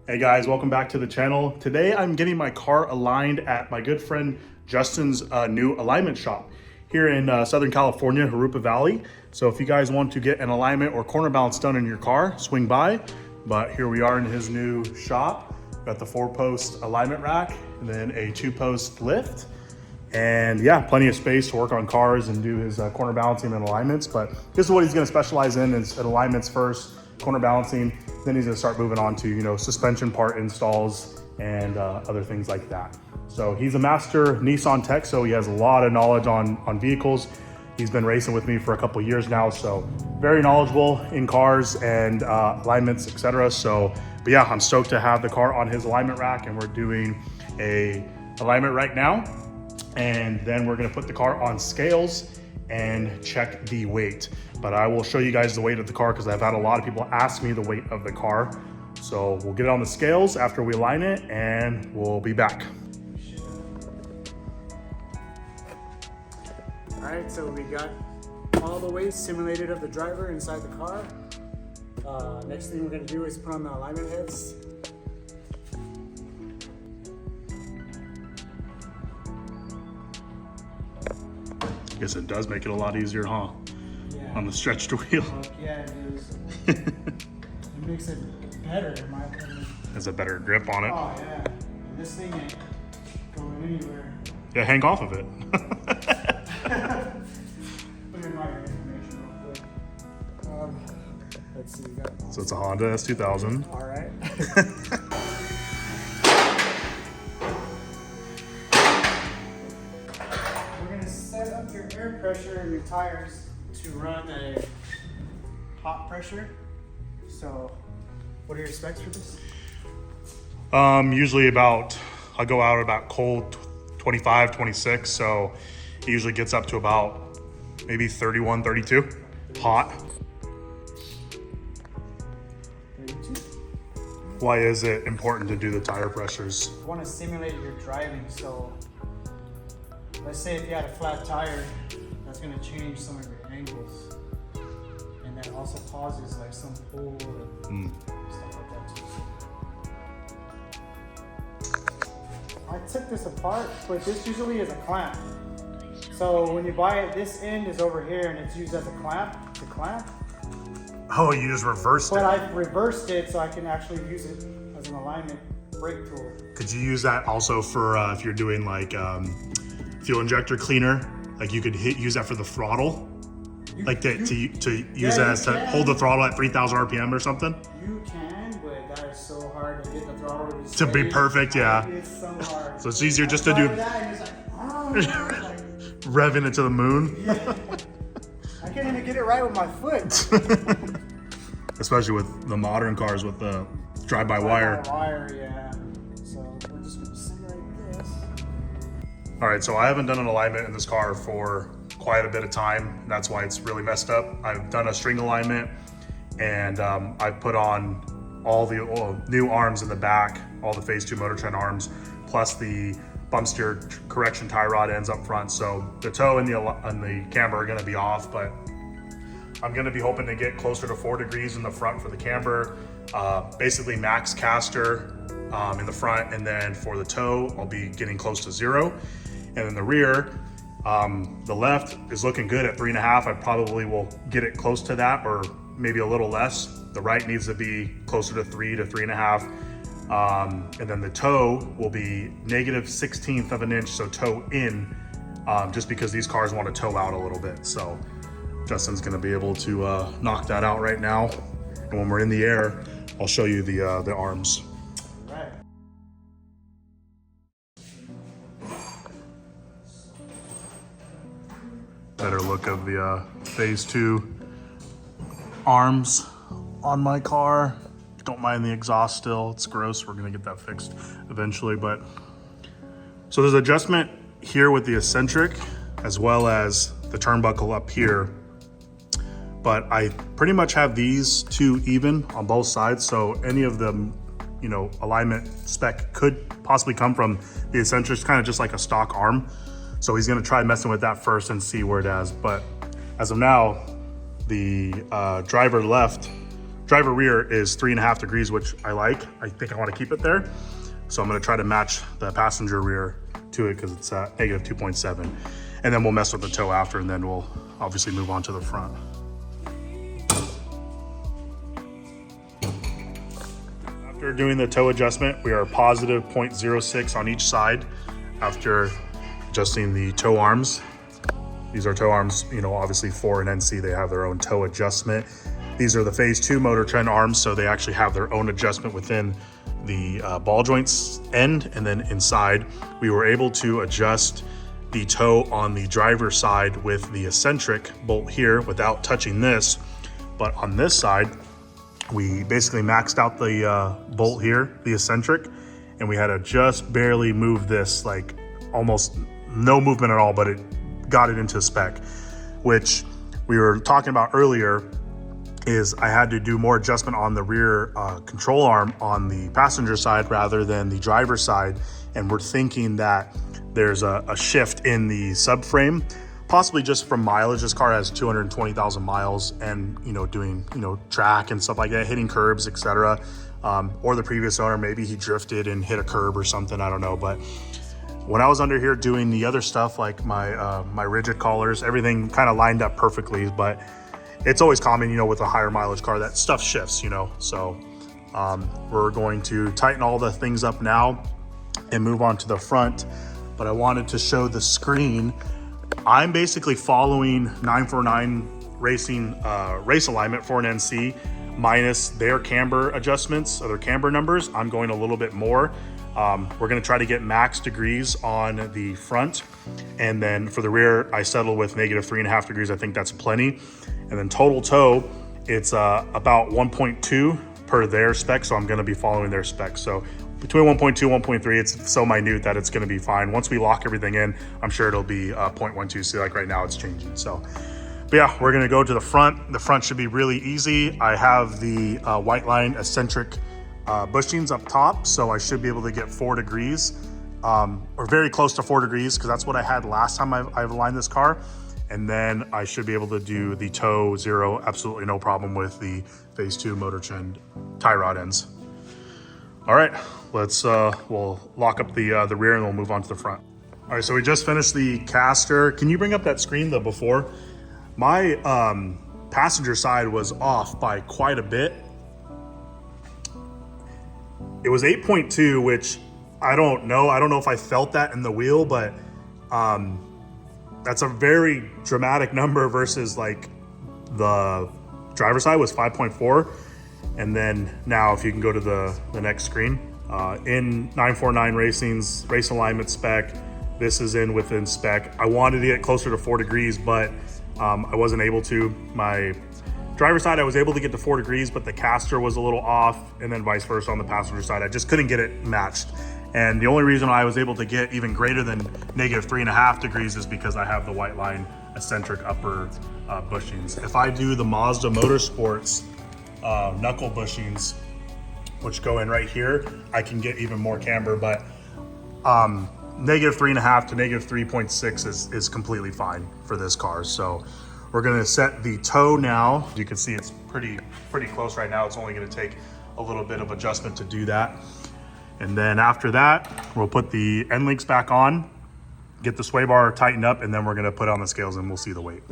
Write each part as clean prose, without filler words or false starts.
Hey guys, welcome back to the channel. Today I'm getting my car aligned at my good friend Justin's new alignment shop here in Southern California, Jurupa Valley. So if you guys want to get an alignment or corner balance done in your car, swing by. But here we are in his new shop. Got the 4-post alignment rack and then a 2-post lift. And yeah, plenty of space to work on cars and do his corner balancing and alignments. But this is what he's gonna specialize in, is alignments first, corner balancing. Then he's gonna start moving on to, suspension part installs and other things like that. So he's a master Nissan tech, so he has a lot of knowledge on vehicles. He's been racing with me for a couple of years now, so very knowledgeable in cars and alignments, etc. So, but yeah, I'm stoked to have the car on his alignment rack, and we're doing a alignment right now. And then we're gonna put the car on scales and check the weight. But I will show you guys the weight of the car because I've had a lot of people ask me the weight of the car. So we'll get it on the scales after we align it and we'll be back. All right, so we got all the weights simulated of the driver inside the car. Next thing we're gonna do is put on the alignment heads. I guess it does make it a lot easier, huh? Yeah. On the stretched wheel. Yeah, it is. It makes it better, in my opinion. Has a better grip on it. Oh yeah, this thing ain't going anywhere. Yeah, hang off of it. Put in my information real quick. Let's see, we got. So it's a Honda S2000. All right. We're gonna set up your air pressure in your tires to run a hot pressure. So, what are your specs for this? Usually I go out about cold 25, 26. So it usually gets up to about maybe 31, 32, hot. 32. Why is it important to do the tire pressures? You want to simulate your driving. So, let's say if you had a flat tire, that's gonna change some of your angles. And that also causes like some pull and stuff like that too. I took this apart, but this usually is a clamp. So when you buy it, this end is over here and it's used as a clamp to clamp. Oh, you just reversed But it. I've reversed it so I can actually use it as an alignment brake tool. Could you use that also for if you're doing like fuel injector cleaner? Like you could use that for the throttle? Like to use that as to hold the throttle at 3,000 RPM or something? You can, but that is so hard to get the throttle To be perfect, yeah. It's so hard. So it's easier just to do That and it's like, revving it to the moon. yeah. I can't even get it right with my foot. Especially with the modern cars with the drive-by-wire. Wire, yeah. So we're just gonna simulate this. All right, so I haven't done an alignment in this car for quite a bit of time. That's why it's really messed up. I've done a string alignment and I've put on all the new arms in the back, all the phase 2 motor trend arms, plus the bump steer correction tie rod ends up front. So the toe and the camber are gonna be off, but I'm gonna be hoping to get closer to 4 degrees in the front for the camber, basically max caster in the front, and then for the toe, I'll be getting close to 0. And in the rear, the left is looking good at 3.5. I probably will get it close to that or maybe a little less. The right needs to be closer to 3 to 3.5. And then the toe will be -1/16 of an inch, so toe in, just because these cars want to toe out a little bit. So Justin's gonna be able to knock that out right now. And when we're in the air, I'll show you the arms. Right. Better look of the phase 2 arms on my car. Don't mind the exhaust still, it's gross. We're gonna get that fixed eventually. But so there's adjustment here with the eccentric as well as the turnbuckle up here. But I pretty much have these two even on both sides. So any of the, alignment spec could possibly come from the eccentric, kind of just like a stock arm. So he's gonna try messing with that first and see where it has. But as of now, the driver left driver rear is 3.5 degrees, which I like. I think I want to keep it there. So I'm going to try to match the passenger rear to it because it's at negative 2.7. And then we'll mess with the toe after, and then we'll obviously move on to the front. After doing the toe adjustment, we are positive 0.06 on each side after adjusting the toe arms. These are toe arms, you know, obviously for an NC, they have their own toe adjustment. These are the phase 2 motor trend arms, so they actually have their own adjustment within the ball joints end, and then inside. We were able to adjust the toe on the driver's side with the eccentric bolt here without touching this. But on this side, we basically maxed out the bolt here, the eccentric, and we had to just barely move this, like almost no movement at all, but it got it into spec, which we were talking about earlier. Is I had to do more adjustment on the rear control arm on the passenger side rather than the driver's side. And we're thinking that there's a shift in the subframe, possibly just from mileage. This car has 220,000 miles and, you know, doing, you know, track and stuff like that, hitting curbs, etc. Or the previous owner, maybe he drifted and hit a curb or something, I don't know. But when I was under here doing the other stuff, like my rigid collars, everything kind of lined up perfectly. But it's always common, you know, with a higher mileage car, that stuff shifts, you know. So we're going to tighten all the things up now and move on to the front. But I wanted to show the screen. I'm basically following 949 Racing race alignment for an NC minus their camber adjustments, or their camber numbers. I'm going a little bit more. We're going to try to get max degrees on the front, and then for the rear I settle with negative 3.5 degrees. I think that's plenty. And then total toe, it's about 1.2 per their spec, so I'm going to be following their specs. So between 1.2 1.3, it's so minute that it's going to be fine. Once we lock everything in, I'm sure it'll be 0.12. So like right now it's changing. So but yeah, we're going to go to the front. The front should be really easy. I have the Whiteline eccentric bushings up top, so I should be able to get 4 degrees or very close to 4 degrees, because that's what I had last time I've aligned this car. And then I should be able to do the toe zero, absolutely no problem with the phase 2 motor trend tie rod ends. All right, let's we'll lock up the rear and we'll move on to the front. All right, so we just finished the caster. Can you bring up that screen though before? My passenger side was off by quite a bit. It was 8.2, which I don't know. I don't know if I felt that in the wheel, but that's a very dramatic number versus like the driver's side was 5.4. And then now if you can go to the next screen, in 949 Racing's race alignment spec, this is in within spec. I wanted to get closer to 4 degrees, but I wasn't able to. My driver's side, I was able to get to 4 degrees, but the caster was a little off, and then vice versa on the passenger side. I just couldn't get it matched. And the only reason I was able to get even greater than negative 3.5 degrees is because I have the Whiteline eccentric upper bushings. If I do the Mazda Motorsports knuckle bushings, which go in right here, I can get even more camber, but negative 3.5 to negative 3.6 is completely fine for this car. So we're gonna set the toe now. You can see it's pretty close right now. It's only gonna take a little bit of adjustment to do that. And then after that, we'll put the end links back on, get the sway bar tightened up, and then we're gonna put on the scales and we'll see the weight.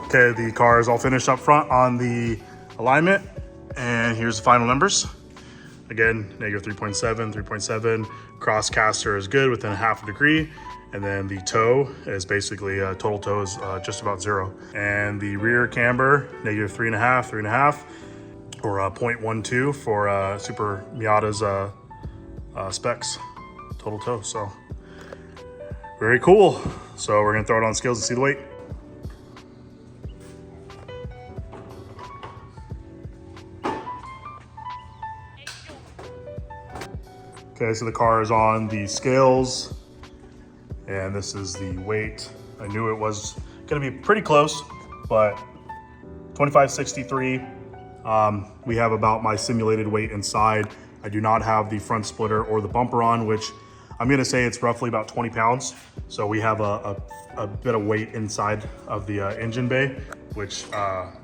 Okay, the car is all finished up front on the alignment, and here's the final numbers. Again, negative 3.7, 3.7, cross caster is good within 0.5 degree. And then the toe is basically, total toe is just about 0. And the rear camber, negative 3.5, 3.5, or 0.12 for Super Miata's specs, total toe. So very cool. So we're gonna throw it on scales to see the weight. Okay, so the car is on the scales, and this is the weight. I knew it was gonna be pretty close, but 2563. We have about my simulated weight inside. I do not have the front splitter or the bumper on, which I'm gonna say it's roughly about 20 pounds. So we have a bit of weight inside of the engine bay, which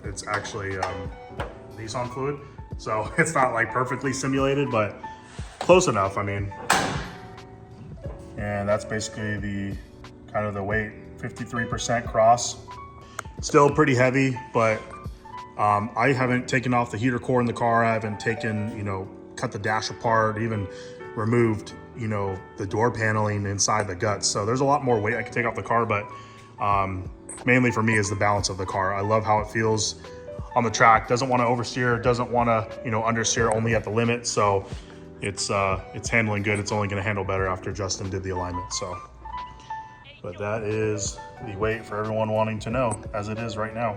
it's actually Nissan fluid. So it's not like perfectly simulated, but close enough, I mean. And that's basically the kind of the weight, 53% cross. Still pretty heavy, but I haven't taken off the heater core in the car. I haven't taken, you know, cut the dash apart, even removed, you know, the door paneling inside the guts. So there's a lot more weight I can take off the car, but mainly for me is the balance of the car. I love how it feels on the track. Doesn't want to oversteer, doesn't want to, you know, understeer only at the limit. So it's handling good. It's only going to handle better after Justin did the alignment. So, but that is the weight for everyone wanting to know, as it is right now.